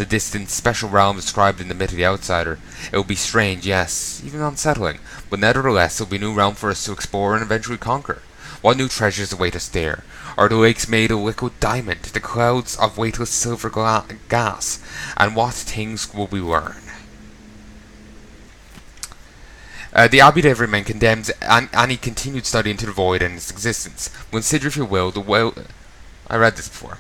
the distant special realm described in the myth of the outsider. It will be strange, yes, even unsettling, but nevertheless it will be a new realm for us to explore and eventually conquer. What new treasures await us there? Are the lakes made of liquid diamond, the clouds of weightless silver gas, and what things will we learn? The Abbey of Everyman condemns any continued study into the void and its existence. Consider, if you will, I read this before.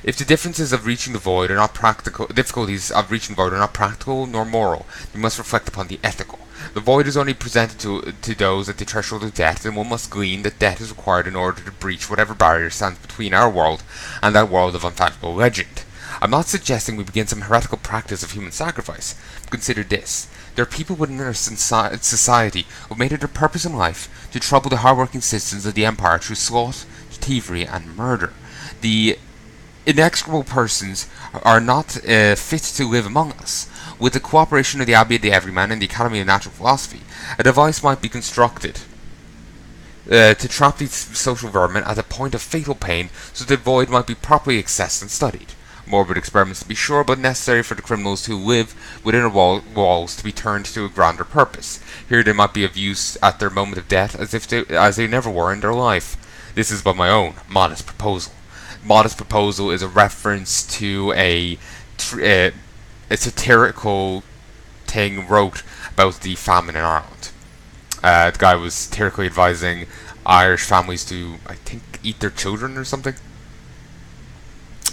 If the difficulties of reaching the void are not practical nor moral, we must reflect upon the ethical. The void is only presented to those at the threshold of death, and one must glean that death is required in order to breach whatever barrier stands between our world and that world of unfathomable legend. I'm not suggesting we begin some heretical practice of human sacrifice. Consider this. There are people within our society who made it their purpose in life to trouble the hard-working citizens of the Empire through sloth, thievery, and murder. The inexorable persons are not fit to live among us. With the cooperation of the Abbey of the Everyman and the Academy of Natural Philosophy, a device might be constructed to trap these social vermin at a point of fatal pain so that the void might be properly accessed and studied. Morbid experiments to be sure, but necessary for the criminals who live within our walls to be turned to a grander purpose. Here they might be of use at their moment of death as they never were in their life. This is but my own modest proposal. Modest proposal is a reference to a satirical thing wrote about the famine in Ireland. The guy was satirically advising Irish families to, I think, eat their children or something.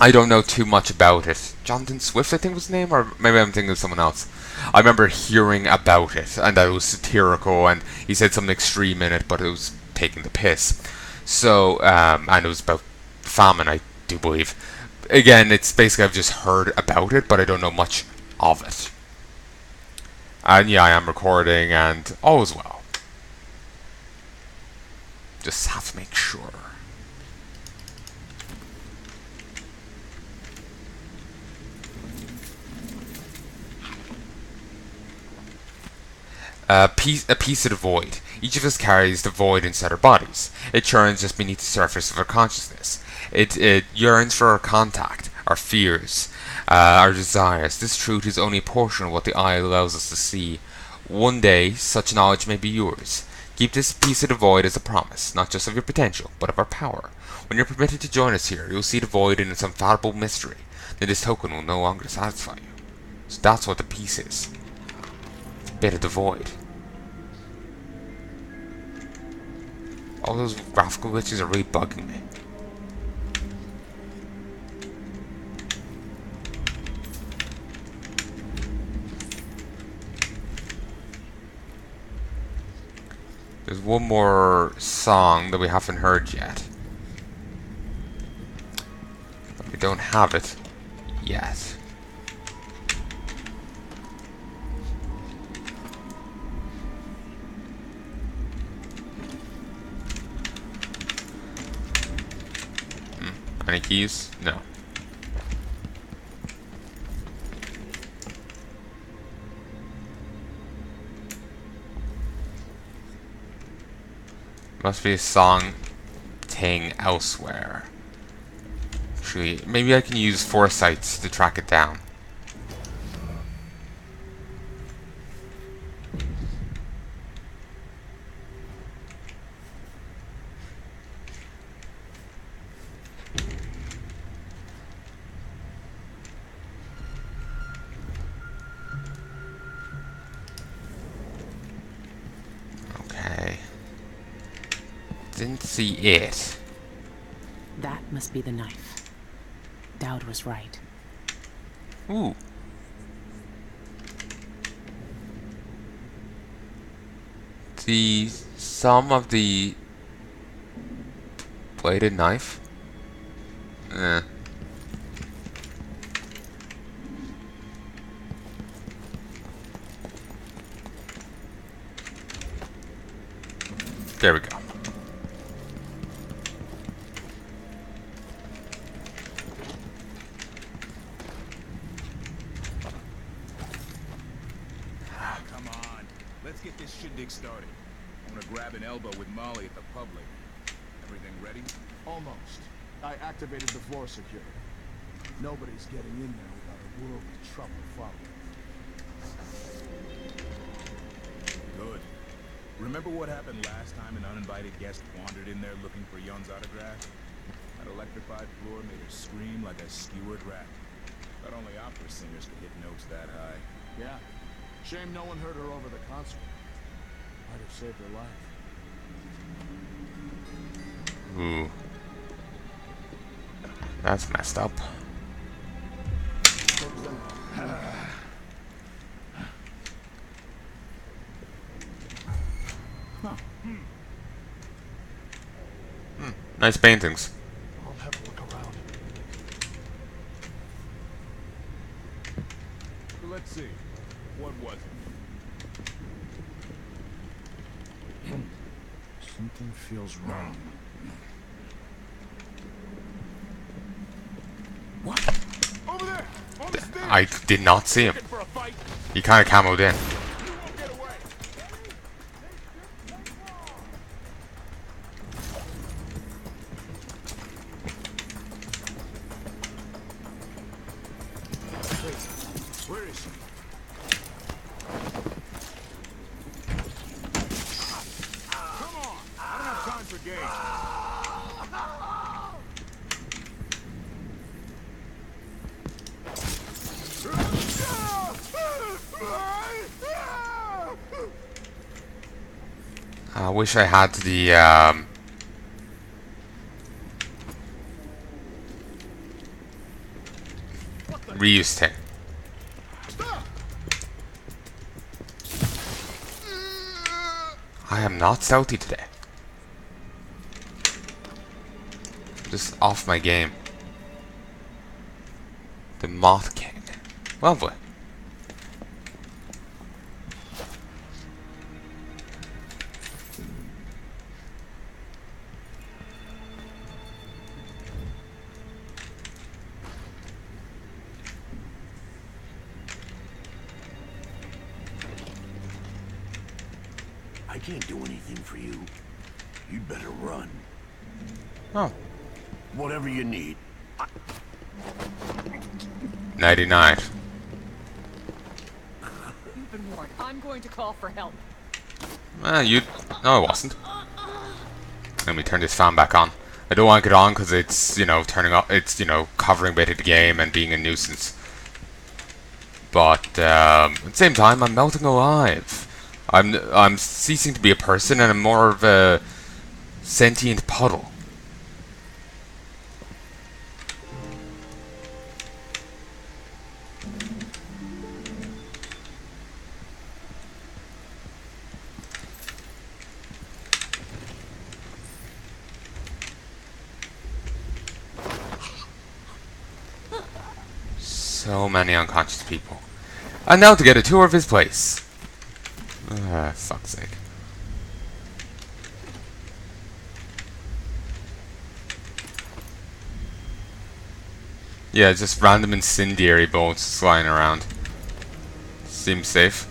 I don't know too much about it. Jonathan Swift, I think was his name, or maybe I'm thinking of someone else. I remember hearing about it, and that it was satirical, and he said something extreme in it, but it was taking the piss. So, and it was about famine, I do believe. Again, it's basically I've just heard about it, but I don't know much of it. And yeah, I am recording, and all is well. Just have to make sure. A piece of the void. Each of us carries the void inside our bodies. It churns just beneath the surface of our consciousness. It yearns for our contact, our fears, our desires. This truth is only a portion of what the eye allows us to see. One day, such knowledge may be yours. Keep this piece of the void as a promise, not just of your potential, but of our power. When you're permitted to join us here, you'll see the void in its unfathomable mystery. Then this token will no longer satisfy you. So that's what the piece is. Bit of the void. All those graphical glitches are really bugging me. There's one more song that we haven't heard yet. But we don't have it yet. Any keys? No. Must be a song thing elsewhere. Actually, maybe I can use foresight to track it down. Didn't see it. That must be the knife. Dowd was right. Ooh. The sum of the bladed knife? Eh. There we go. Let's get this shindig started. I'm gonna grab an elbow with Molly at the public. Everything ready? Almost. I activated the floor security. Nobody's getting in there without a world of trouble following. Good. Remember what happened last time an uninvited guest wandered in there looking for Yon's autograph? That electrified floor made her scream like a skewered rat. Not only opera singers could hit notes that high. Yeah. Shame no one heard her over the concert. Might have saved her life. Ooh. That's messed up. Nice paintings. I'll have a look around. So let's see. What was it? Something feels wrong. What? Over there! On the stairs! I did not see him. Looking for a fight? He kind of camoed in. You won't get away! Where is she? Come on! I don't have time for games. I wish I had the reuse thing. I am not stealthy today. Just off my game. The Moth King. Lovely. I can't do anything for you. You'd better run. Oh. Whatever you need. 99. You've been warned. I'm going to call for help. You... No, I wasn't. Let me turn this fan back on. I don't want to get on because it's, you know, turning off... It's, you know, covering a bit of the game and being a nuisance. But, at the same time, I'm melting alive. I'm ceasing to be a person and I'm more of a sentient puddle. So many unconscious people. And now to get a tour of his place. Fuck's sake. Yeah, just random incendiary bolts flying around. Seems safe.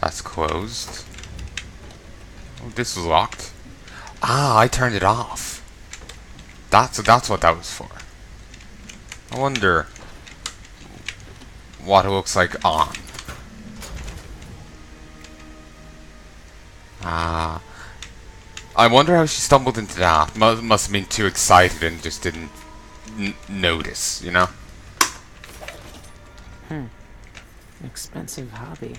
That's closed. Oh, this was locked. Ah, I turned it off. That's what that was for. I wonder what it looks like on. Ah. I wonder how she stumbled into that. Must have been too excited and just didn't notice, you know? Expensive hobby.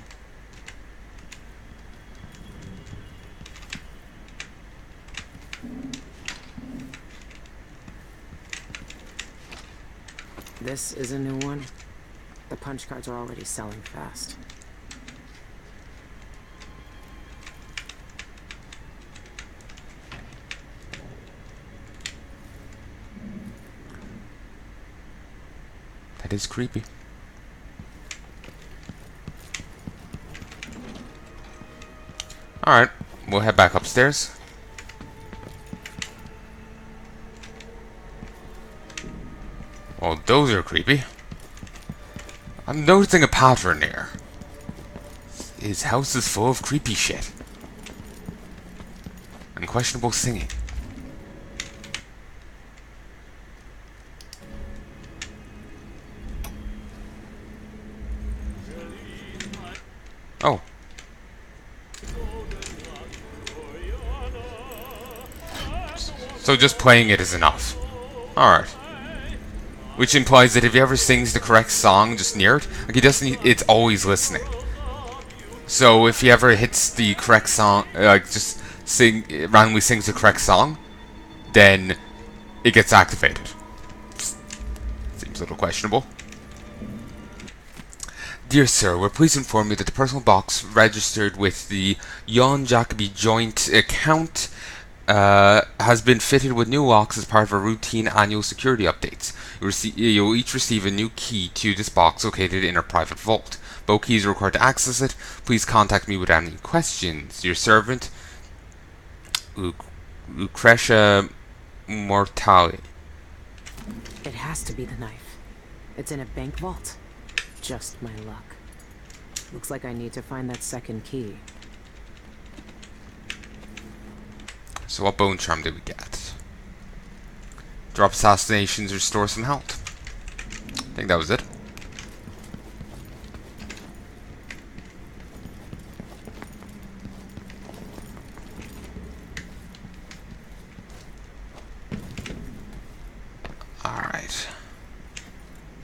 This is a new one. The punch cards are already selling fast. It is creepy. Alright, we'll head back upstairs. Well, those are creepy. I'm noticing a pattern here. His house is full of creepy shit. And questionable singing. Oh. So just playing it is enough. Alright. Which implies that if he ever sings the correct song just near it, like he doesn't, it's always listening. So if he ever hits the correct song, like just randomly sings the correct song, then it gets activated. Seems a little questionable. Dear sir, we're pleased to inform you that the personal box registered with the Jan Jacobi joint account has been fitted with new locks as part of our routine annual security updates. You'll each receive a new key to this box located in our private vault. Both keys are required to access it. Please contact me with any questions. Your servant, Lucretia Mortali. It has to be the knife. It's in a bank vault. Just my luck. Looks like I need to find that second key. So what bone charm did we get? Drop assassinations, restore some health. I think that was it. Alright.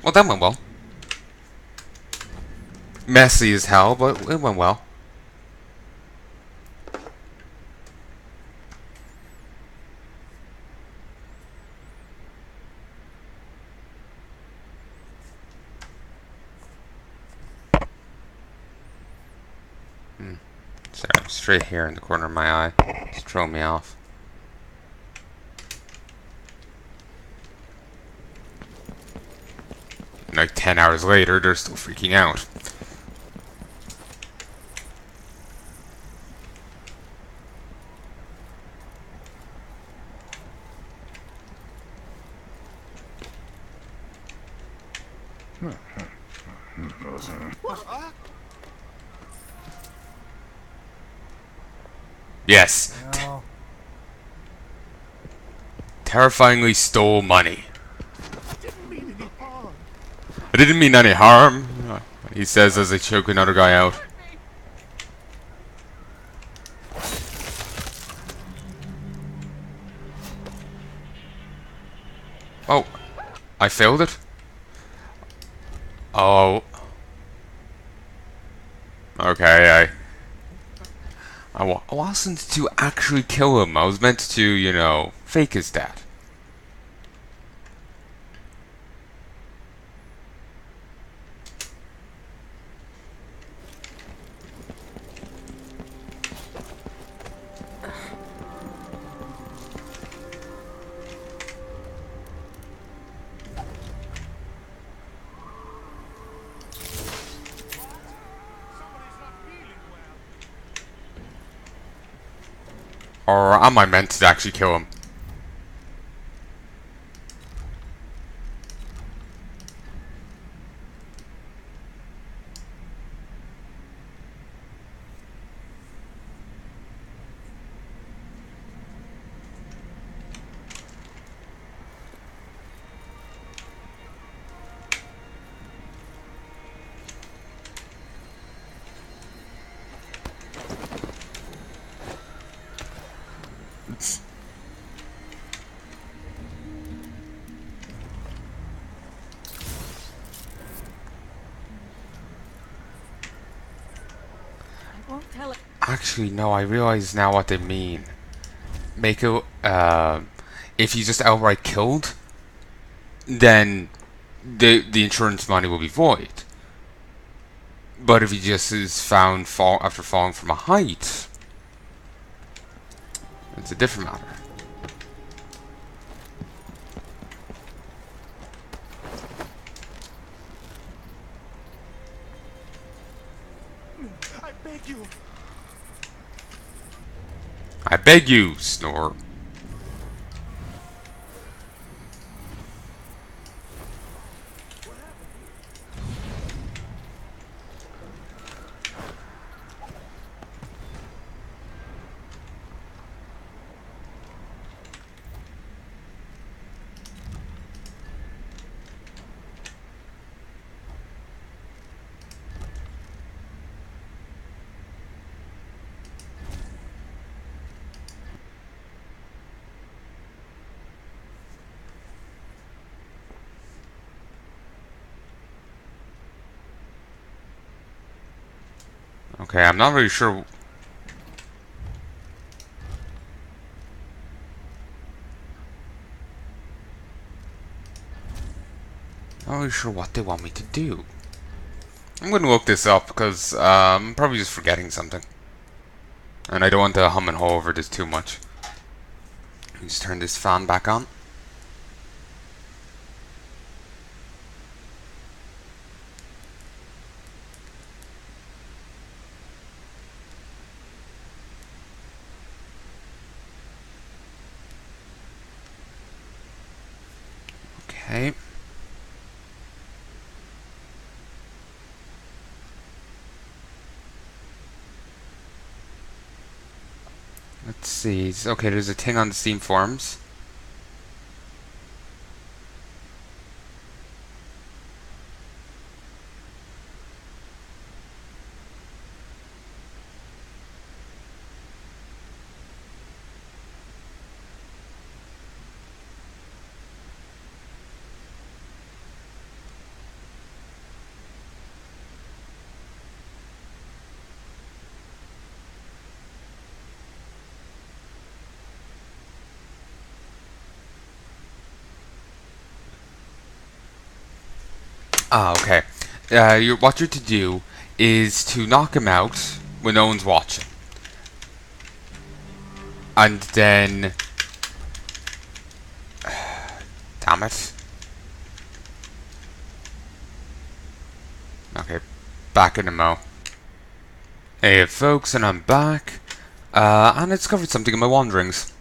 Well, that went well. Messy as hell, but it went well. Sorry, straight here in the corner of my eye. It's throwing me off. And like 10 hours later, they're still freaking out. Yes. Terrifyingly stole money. I didn't mean any harm, he says as they choke another guy out. Oh, I failed it? Oh. Okay, I wasn't to actually kill him. I was meant to, you know, fake his death. Or am I meant to actually kill him? Actually, no, I realize now what they mean. Make it, if he's just outright killed, then the insurance money will be void. But if he just is found after falling from a height, it's a different matter. beg you. I beg you, Snore. Okay, I'm not really sure. Not really sure what they want me to do. I'm going to look this up because I'm probably just forgetting something. And I don't want to hum and haw over this too much. Just turn this fan back on. Okay. Let's see. Okay, there's a thing on the Steam forums. Ah, okay. What you're to do is to knock him out when no one's watching. And then... Damn it. Okay, back in the mo. Hey folks, and I'm back. And I discovered something in my wanderings.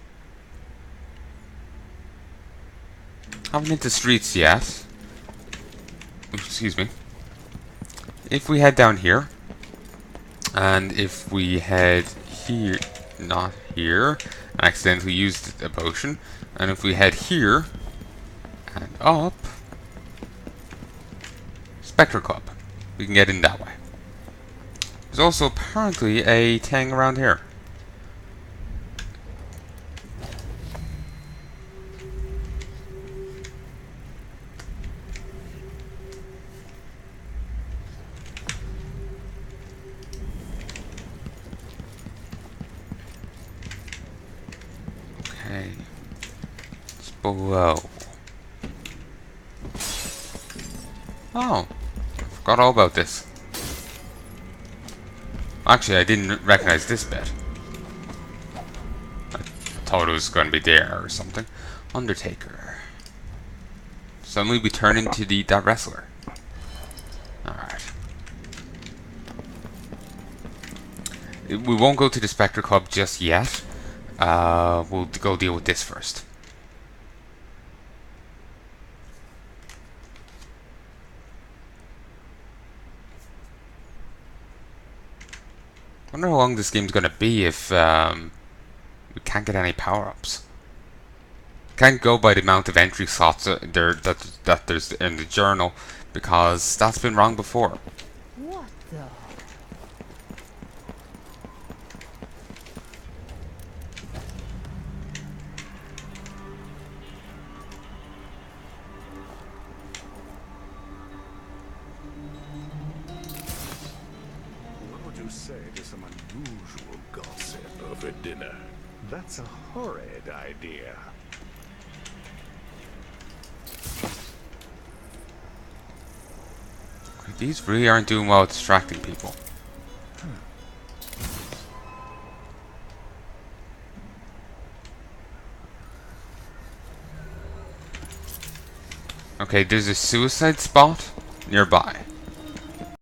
Haven't hit the streets yet. Excuse me. If we head down here, and if we head here, not here, and accidentally used a potion, and if we head here and up, Spectre Club, we can get in that way. There's also apparently a thing around here. Okay, it's below. Oh, I forgot all about this. Actually, I didn't recognize this bit. I thought it was going to be there or something. Undertaker. Suddenly we turn into that wrestler. Alright. We won't go to the Spectre Club just yet. We'll go deal with this first. I wonder how long this game's gonna be if we can't get any power-ups. Can't go by the amount of entry slots that there's in the journal, because that's been wrong before. What the? What would you say to some unusual gossip over dinner? That's a horrid idea. These really aren't doing well at distracting people. Okay, there's a suicide spot nearby.